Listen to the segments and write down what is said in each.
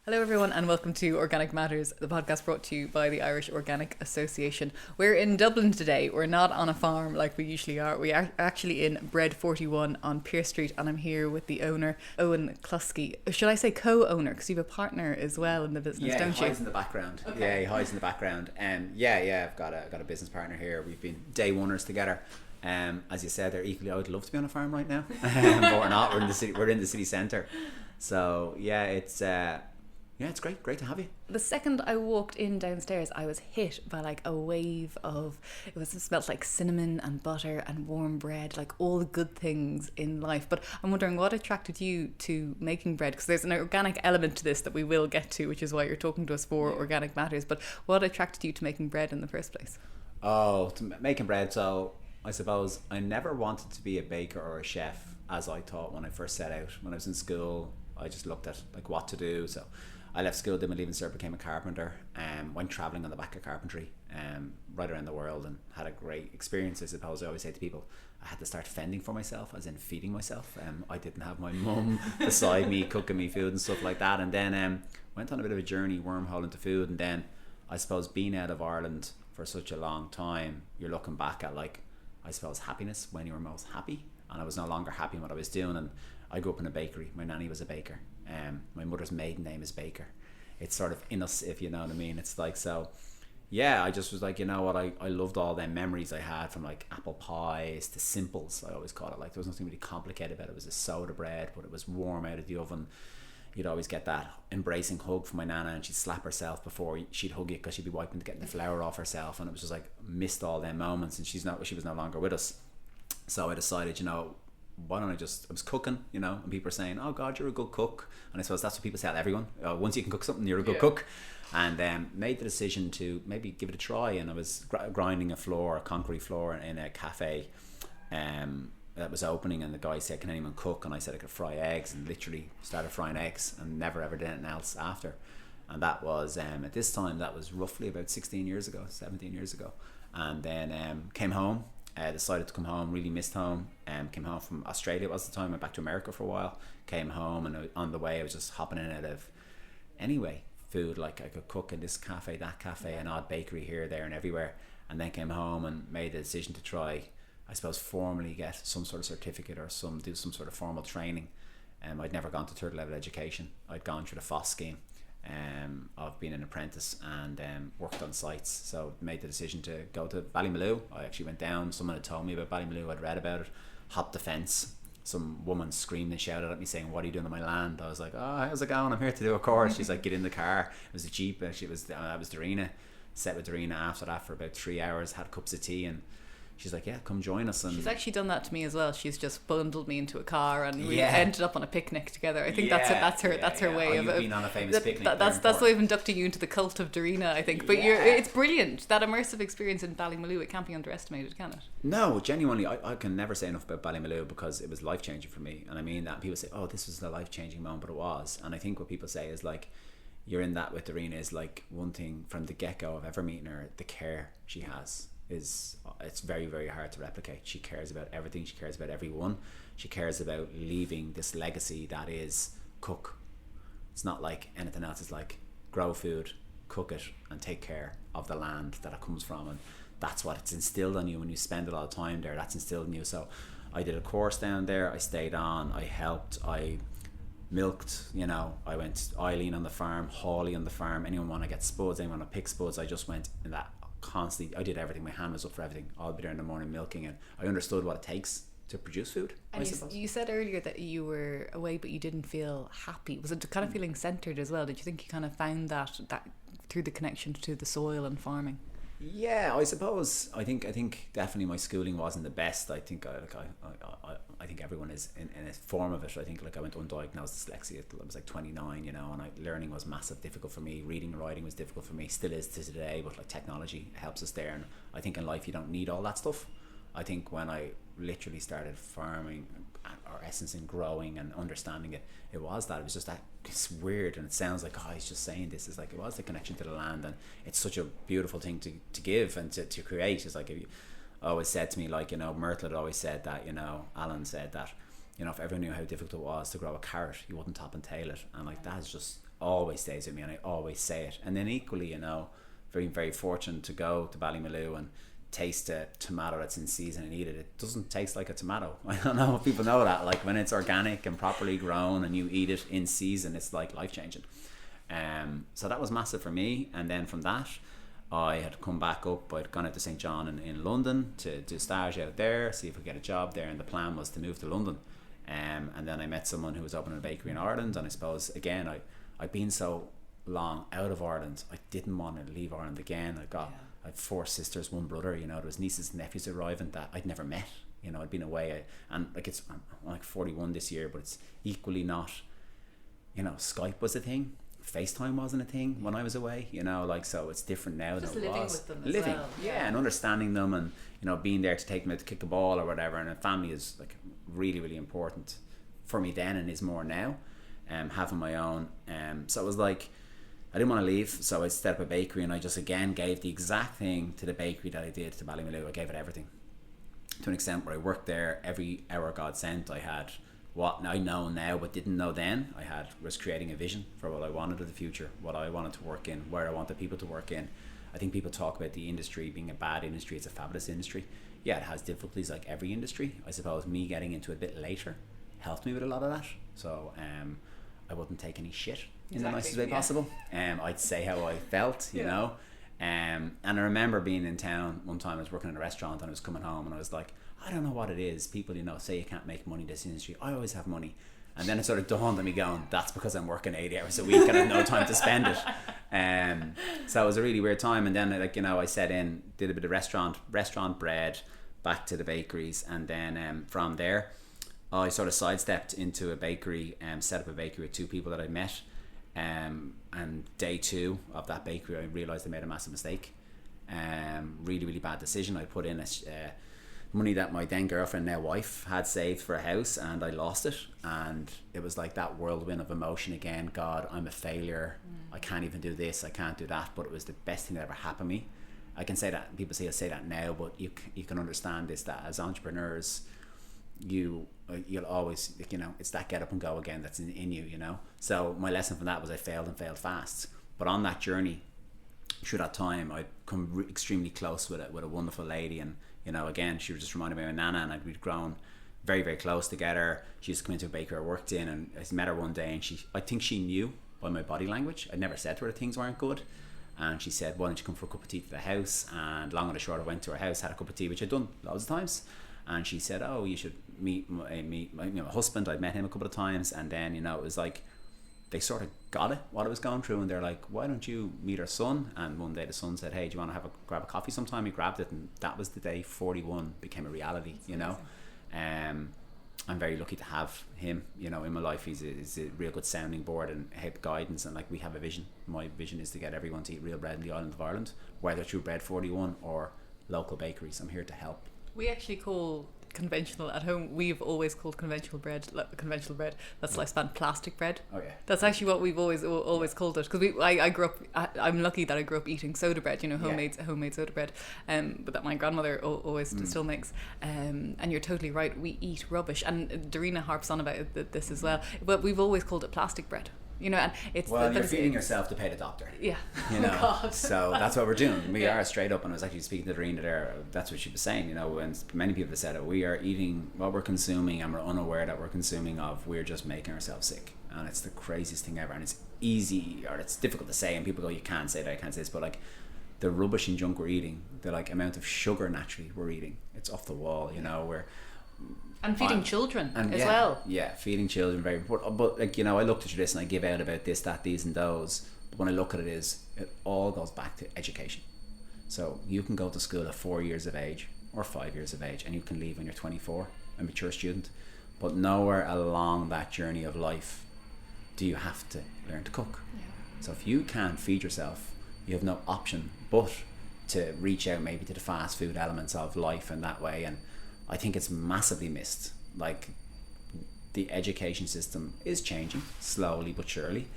Hello, everyone, and welcome to Organic Matters, the podcast brought to you by the Irish Organic Association. We're in Dublin today. We're not on a farm like we usually are. We are actually in Bread 41 on Pierce Street, and I'm here with the owner, Eoin Cluskey. Should I say co-owner? Because you have a partner as well in the business, don't you? Yeah, he hides in the background. Okay. Yeah, he hides in the background. I've got a business partner here. We've been day oneers together. As you said, they're equally. I would love to be on a farm right now, but we're not. We're in the city. We're in the city centre. So it's great to have you. The second I walked in downstairs, I was hit by like a wave of, it smelled like cinnamon and butter and warm bread, like all the good things in life. But I'm wondering what attracted you to making bread, because there's an organic element to this that we will get to, which is why you're talking to us for Organic Matters. But what attracted you to making bread in the first place? Making bread. So I suppose I never wanted to be a baker or a chef, as I thought when I first set out. When I was in school, I just looked at like what to do. So I left school, did my leaving cert, became a carpenter, went travelling on the back of carpentry right around the world, and had a great experience. I suppose I always say to people, I had to start fending for myself, as in feeding myself. I didn't have my mum beside me cooking me food and stuff like that, and then went on a bit of a journey, wormhole into food. And then I suppose being out of Ireland for such a long time, you're looking back at, like, I suppose, happiness when you were most happy, and I was no longer happy in what I was doing. And I grew up in a bakery. My nanny was a baker. My mother's maiden name is Baker. It's sort of in us, if you know what I mean. It's like, so yeah, I just was like, you know what, I loved all them memories I had, from like apple pies to simples, I always call it. Like, there was nothing really complicated about it. It was a soda bread, but it was warm out of the oven. You'd always get that embracing hug from my nana, and she'd slap herself before she'd hug you, because she'd be wiping getting the flour off herself. And it was just like, missed all them moments. And she was no longer with us. So I decided, why don't I was cooking, and people are saying, oh God, you're a good cook. And I suppose that's what people say to everyone. Once you can cook something, you're a good cook. And made the decision to maybe give it a try. And I was grinding a concrete floor in a cafe that was opening, and the guy said, can anyone cook? And I said I could fry eggs, and literally started frying eggs and never ever did anything else after. And that was, at this time, that was roughly about 17 years ago. And then came home. Decided to come home, really missed home. Came home from Australia, it was the time, went back to America for a while, came home, and on the way I was just hopping in and out of food. Like, I could cook in this cafe, that cafe, an odd bakery here, there and everywhere. And then came home and made the decision to try, I suppose, formally get some sort of certificate or do some sort of formal training. I'd never gone to third level education. I'd gone through the FOSS scheme of being an apprentice, and worked on sites. So made the decision to go to Ballymaloe. I actually went down. Someone had told me about Ballymaloe. I'd read about it. Hopped the fence. Some woman screamed and shouted at me saying, what are you doing on my land? I was like, oh, how's it going? I'm here to do a course. She's like, get in the car. It was a Jeep. Actually, that was Darina. Sat with Darina after that for about 3 hours, had cups of tea, and she's like, yeah, come join us. And she's actually done that to me as well. She's just bundled me into a car, and we ended up on a picnic together. I think that's her way of being on a famous picnic. That's why I've inducted you into the cult of Darina, I think. But it's brilliant. That immersive experience in Ballymaloe, it can't be underestimated, can it? No, genuinely, I can never say enough about Ballymaloe, because it was life changing for me. And I mean that. People say, oh, this was the life changing moment, but it was. And I think what people say is, like, you're in that with Darina is, like, one thing from the get-go of ever meeting her, the care she has it's very, very hard to replicate. She cares about everything. She cares about everyone. She cares about leaving this legacy that is cook. It's not like anything else. It's like grow food, cook it, and take care of the land that it comes from. And that's what it's instilled on you when you spend a lot of time there. That's instilled in you. So I did a course down there. I stayed on. I helped. I milked, I went Eileen on the farm, Hawley on the farm. Anyone want to get spuds, anyone want to pick spuds, I just went in that constantly. I did everything. My hand was up for everything. I'll be there in the morning milking, and I understood what it takes to produce food. And you said earlier that you were away but you didn't feel happy. Was it kind of feeling centered as well? Did you think you kind of found that through the connection to the soil and farming? Yeah, I suppose. I think definitely my schooling wasn't the best. I think I think everyone is in a form of it. I think, like, I went undiagnosed dyslexia until I was like 29, and learning was difficult for me. Reading and writing was difficult for me. Still is to today, but like technology helps us there. And I think in life you don't need all that stuff. I think when I literally started farming or essence in growing and understanding it, it was just that. It's weird, and it sounds like, oh, he's just saying this. It's like, it was the connection to the land, and it's such a beautiful thing to give and to create. It's like, if you always said to me, like, Myrtle had always said that, Alan said that, if everyone knew how difficult it was to grow a carrot, you wouldn't top and tail it. And like, that has just always stays with me, and I always say it. And then equally, very, very fortunate to go to Ballymaloe and taste a tomato that's in season and eat it. It doesn't taste like a tomato. I don't know if people know that. Like when it's organic and properly grown and you eat it in season, it's like life changing. So that was massive for me. And then from that, I had come back up. I'd gone out to St. John in London to do stage out there, see if we could get a job there. And the plan was to move to London. And then I met someone who was opening a bakery in Ireland. And I suppose, again, I'd been so long out of Ireland, I didn't want to leave Ireland again. I had 4 sisters, 1 brother. There was nieces and nephews arriving that I'd never met. I'd been away, and I'm like 41 this year, but it's equally not. Skype was a thing. FaceTime wasn't a thing when I was away. So it's different now just than it living was. With them as well. And understanding them, and being there to take them out to kick a ball or whatever. And family is like really, really important for me then, and is more now. Having my own. So it was like, I didn't want to leave, so I set up a bakery, and I just again gave the exact thing to the bakery that I did to Ballymaloe. I gave it everything, to an extent where I worked there every hour God sent. I had what I know now but didn't know then. Was creating a vision for what I wanted of the future, what I wanted to work in, where I wanted people to work in. I think people talk about the industry being a bad industry. It's a fabulous industry. Yeah, it has difficulties like every industry. I suppose me getting into it a bit later helped me with a lot of that. So I wouldn't take any shit in the nicest way possible. I'd say how I felt, you know. And I remember being in town one time. I was working in a restaurant and I was coming home, and I was like, I don't know what it is. People, say you can't make money in this industry. I always have money. And then it sort of dawned on me going, that's because I'm working 80 hours a week and I have no time to spend it. So it was a really weird time. And then I set in, did a bit of restaurant bread, back to the bakeries. And then from there, I sort of sidestepped into a bakery and set up a bakery with 2 people that I met. And day 2 of that bakery, I realised I made a massive mistake. Really, really bad decision. I put in money that my then girlfriend, now wife, had saved for a house, and I lost it. And it was like that whirlwind of emotion again. God, I'm a failure. I can't even do this. I can't do that. But it was the best thing that ever happened to me. I can say that. People say I say that now, but you can understand this, that as entrepreneurs, you'll always, it's that get up and go again that's in you, So my lesson from that was I failed and failed fast. But on that journey, through that time, I'd come extremely close with a wonderful lady. And again, she was just reminded me of my nana, and we'd grown very, very close together. She used to come into a bakery I worked in, and I met her one day, and I think she knew by my body language. I'd never said to her that things weren't good. And she said, why don't you come for a cup of tea to the house? And long and short, I went to her house, had a cup of tea, which I'd done loads of times. And she said, oh, you should meet my husband. I'd met him a couple of times. And then, it was like, they sort of got it, what I was going through. And they're like, why don't you meet our son? And one day the son said, hey, do you want to grab a coffee sometime? He grabbed it. And that was the day 41 became a reality, I'm very lucky to have him, in my life. He's a real good sounding board and head guidance. And like, we have a vision. My vision is to get everyone to eat real bread in the island of Ireland, whether through Bread 41 or local bakeries. I'm here to help. We actually call conventional at home, we've always called conventional bread that's lifespan plastic bread. Oh yeah, that's actually what we've always called it, because I grew up, I'm lucky that I grew up eating soda bread, homemade soda bread, but that my grandmother always still makes, and you're totally right, we eat rubbish, and Darina harps on about this as well, but we've always called it plastic bread. And it's you're feeding yourself to pay the doctor. Yeah. Oh God. So that's what we're doing. We are straight up, and I was actually speaking to Darina there. That's what she was saying. When many people have said it, we are eating what we're consuming, and we're unaware that we're consuming of. We're just making ourselves sick, and it's the craziest thing ever. And it's easy, or it's difficult to say. And people go, "You can't say that. I can't say this," but like the rubbish and junk we're eating, the like amount of sugar naturally we're eating, it's off the wall. And feeding children as yeah, well. Yeah, feeding children, very important. But like, I looked at this and I give out about this, that, these and those. But when I look at it, it all goes back to education. So you can go to school at 4 years of age or 5 years of age, and you can leave when you're 24, a mature student. But nowhere along that journey of life do you have to learn to cook. Yeah. So if you can't feed yourself, you have no option but to reach out maybe to the fast food elements of life in that way. And I think it's massively missed. Like, the education system is changing slowly but surely,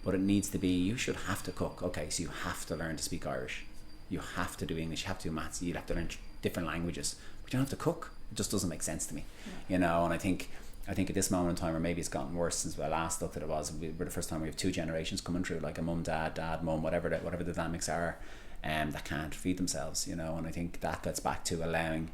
but it needs to be, you should have to cook. Okay, so you have to learn to speak Irish, you have to do English, you have to do maths, you have to learn different languages, but you don't have to cook. It just doesn't make sense to me. And I think I think at this moment in time, or maybe it's gotten worse since I last looked at it, we're the first time we have 2 generations coming through, like a mum, dad, mum, whatever the dynamics are, that can't feed themselves, you know. And I think that gets back to allowing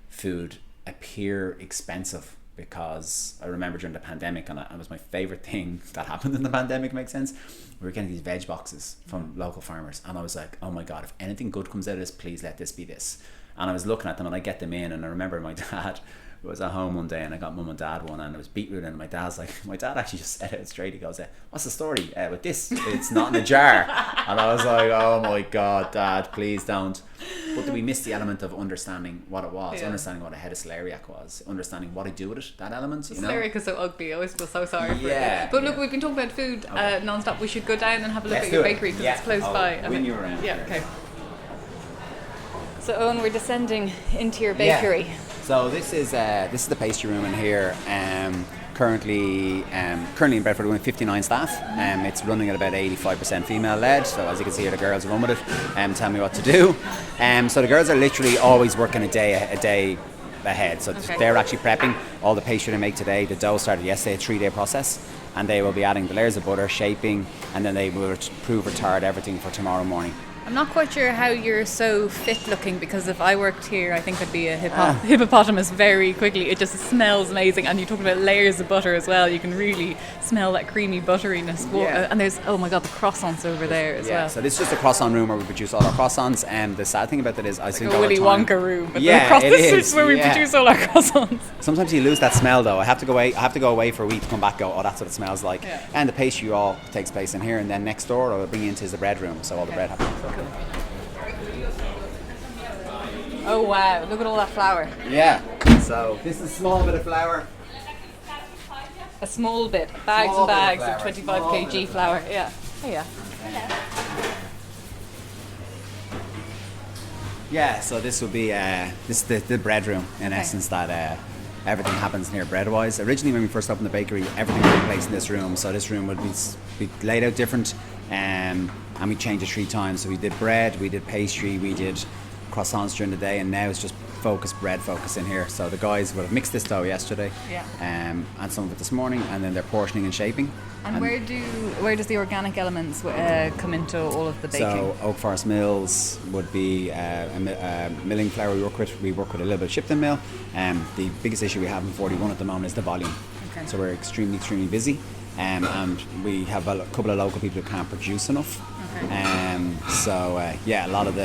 food appear expensive, because I remember during the pandemic, and it was my favourite thing that happened in the pandemic, makes sense, we were getting these veg boxes from local farmers, and I was like, oh my God, if anything good comes out of this, please let this be this. And I was looking at them, and I get them in, and I remember my dad was at home one day, and I got mum and dad one, and it was beetroot, and my dad actually just said it straight. He goes, what's the story with this? It's not in a jar. And I was like, oh my God, Dad, please don't. But did we miss the element of understanding what it was, understanding what a head of celeriac was, understanding what to do with it, that element, you know? Celeriac is so ugly, I always feel so sorry for Yeah, it. But look, we've been talking about food non-stop. We should go down and have a look at your bakery, because it's close by. When you're around. Yeah, okay. So Eoin, we're descending into your bakery. Yeah. So this is the pastry room in here. Currently in Bedford, we have 59 staff. It's running at about 85% female led. So as you can see here, the girls run with it tell me what to do. So the girls are literally always working a day ahead. So they're actually prepping all the pastry they make today. The dough started yesterday, a 3-day process, and they will be adding the layers of butter, shaping, and then they will prove retard everything for tomorrow morning. I'm not quite sure how you're so fit looking, because if I worked here, I think I'd be a hippopotamus very quickly. It just smells amazing, and you talk about layers of butter as well. You can really smell that creamy butteriness. Yeah. And there's, oh my God, the croissants over there as well. So this is just a croissant room where we produce all our croissants. And the sad thing about that is, I think a Willy Wonka room. But it is where we produce all our croissants. Sometimes you lose that smell though. I have to go away for a week to come back. Oh, that's what it smells like. Yeah. And the pastry all takes place in here, and then next door I'll bring you into the bread room. So all the bread happens. Oh wow, look at all that flour. Yeah, so this is a small bit of flour. A small bit, bags and bags of 25 kg flour. Yeah. Oh yeah. Yeah, so this will be this is the bread room in essence, that everything happens in here bread wise. Originally when we first opened the bakery, everything would be placed in this room, so this room would be laid out different, and we changed it 3 times. So we did bread, we did pastry, we did croissants during the day, and now it's just bread focus in here. So the guys would have mixed this dough yesterday, and some of it this morning, and then they're portioning and shaping. And where does the organic elements come into all of the baking? So Oak Forest Mills would be a milling flour we work with. We work with a little bit of Shipton Mill. The biggest issue we have in 41 at the moment is the volume. Okay. So we're extremely busy, and we have a couple of local people who can't produce enough. Okay. A lot of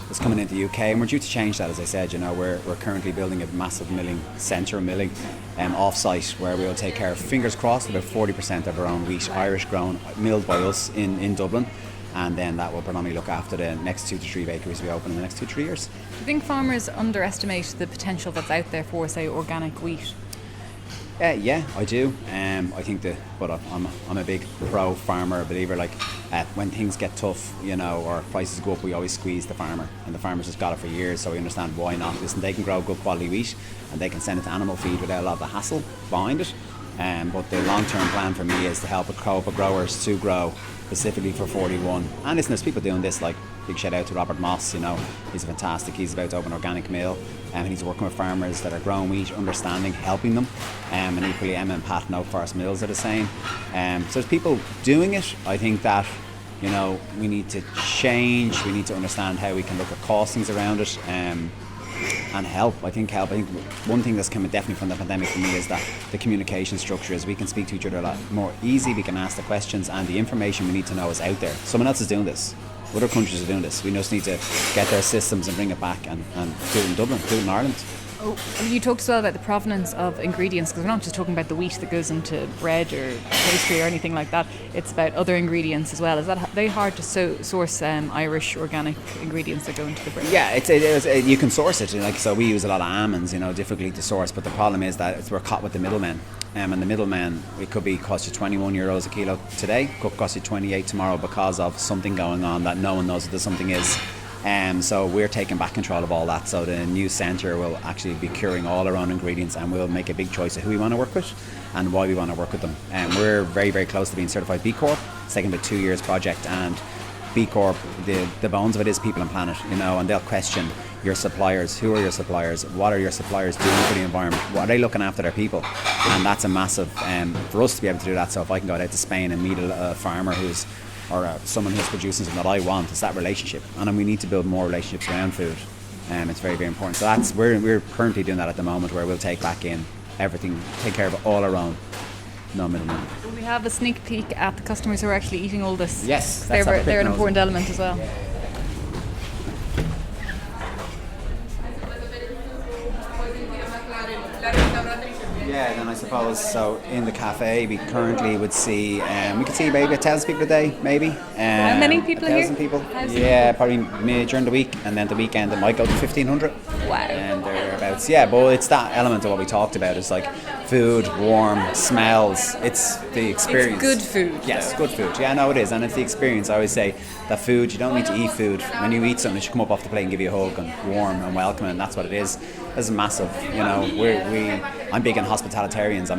it's coming into the UK, and we're due to change that. As I said, we're currently building a massive milling off-site, where we'll take care of, fingers crossed, about 40% of our own wheat, Irish grown, milled by us in Dublin, and then that will predominantly look after the next 2 to 3 bakeries we open in the next 2 to 3 years. Do you think farmers underestimate the potential that's out there for, say, organic wheat? Yeah, I do. I think but I'm a big pro farmer believer. Like when things get tough, or prices go up, we always squeeze the farmer, and the farmers just got it for years. So we understand why not. Listen, they can grow good quality wheat, and they can send it to animal feed without a lot of the hassle behind it. But the long-term plan for me is to help growers to grow specifically for 41. And listen, there's people doing this, like big shout out to Robert Moss. He's fantastic. He's about to open an organic mill, and he's working with farmers that are growing wheat, understanding, helping them. And equally, Emma and Pat and Oak Forest Mills are the same. So there's people doing it. I think that we need to change. We need to understand how we can look at costings around it. And help. I think one thing that's coming definitely from the pandemic for me is that the communication structure is we can speak to each other a lot more easy, we can ask the questions, and the information we need to know is out there. Someone else is doing this. Other countries are doing this. We just need to get their systems and bring it back and do it in Dublin, do it in Ireland. Oh, you talked as well about the provenance of ingredients, because we're not just talking about the wheat that goes into bread or pastry or anything like that. It's about other ingredients as well. Is that very hard to source Irish organic ingredients that go into the bread? Yeah, you can source it. So we use a lot of almonds, difficult to source. But the problem is that we're caught with the middlemen. And the middleman, it could cost you €21 a kilo today, could cost you 28 tomorrow because of something going on that no one knows what the something is. So we're taking back control of all that. So the new centre will actually be curing all our own ingredients, and we'll make a big choice of who we want to work with and why we want to work with them. And we're very, very close to being certified B Corp. It's taken about 2 years project, and B Corp, the bones of it is people and planet, you know, and they'll question your suppliers. Who are your suppliers? What are your suppliers doing for the environment? What are they looking after their people? And that's a massive, for us to be able to do that. So if I can go out to Spain and meet a farmer or someone who's producing something that I want, it's that relationship. And then we need to build more relationships around food. It's very, very important. So we're currently doing that at the moment, where we'll take back in everything, take care of it all our own. No middleman. We have a sneak peek at the customers who are actually eating all this. Yes, they're an important element as well. Yeah, then I suppose, so in the cafe we currently would see, we could see maybe 1,000 people a day, maybe. How many people here? 1,000 people. Yeah, probably during the week, and then the weekend it might go to 1,500. Wow. And thereabouts. Yeah, but it's that element of what we talked about. It's like food, warm, smells. It's the experience. It's good food. Yes, good food. Yeah, no, it is, and it's the experience. I always say that food, you don't need to eat food. When you eat something, it should come up off the plate and give you a hug, and warm and welcoming, and that's what it is. This is massive, you know. I'm big on hospitalitarians. I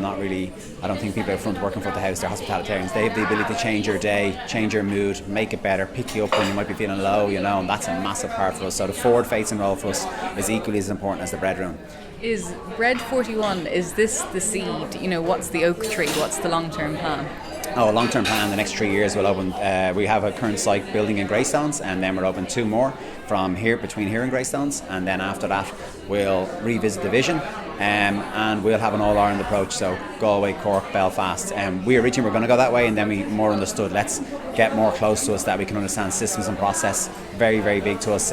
don't think people out front working for the house, they're hospitalitarians. They have the ability to change your day, change your mood, make it better, pick you up when you might be feeling low, you know, and that's a massive part for us. So the forward-facing role for us is equally as important as the bread room. Is Bread 41, is this the seed? You know, what's the oak tree? What's the long-term plan? Oh, a long-term plan, the next 3 years we'll open, we have a current site building in Greystones, and then we'll open 2 more between here and Greystones, and then after that we'll revisit the vision, and we'll have an all-Ireland approach, so Galway, Cork, Belfast. We originally were going to go that way, and then we more understood, let's get more close to us, that we can understand systems and process. Very, very big to us.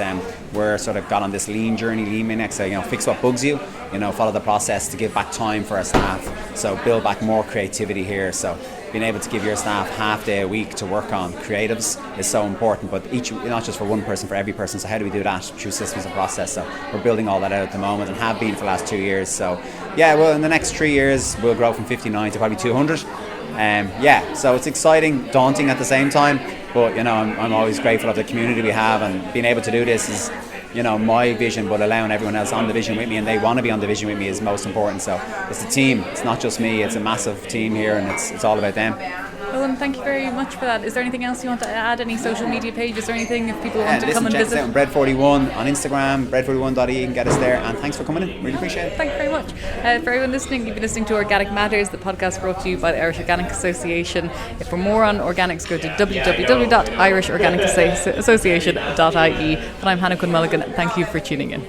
We're sort of got on this lean journey, lean minute, so, you know, fix what bugs you, you know, follow the process to give back time for our staff, so build back more creativity here. So being able to give your staff half day a week to work on creatives is so important, but not just for one person, for every person. So how do we do that? Through systems and process. So we're building all that out at the moment, and have been for the last 2 years. So yeah, well, in the next 3 years we'll grow from 59 to probably 200. So it's exciting, daunting at the same time, but, you know, I'm always grateful of the community we have, and being able to do this is, you know, my vision, but allowing everyone else on the vision with me, and they want to be on the vision with me, is most important. So it's a team, it's not just me, it's a massive team here, and it's all about them. Owen, thank you very much for that. Is there anything else you want to add? Any social media pages or anything if people want to come and visit? Check us out on Bread 41 on Instagram, bread41.ie, and get us there. And thanks for coming in. Really appreciate it. Thank you very much. For everyone listening, you've been listening to Organic Matters, the podcast brought to you by the Irish Organic Association. For more on organics, go to www.irishorganicassociation.ie. But I'm Hannah Quinn Mulligan. Thank you for tuning in.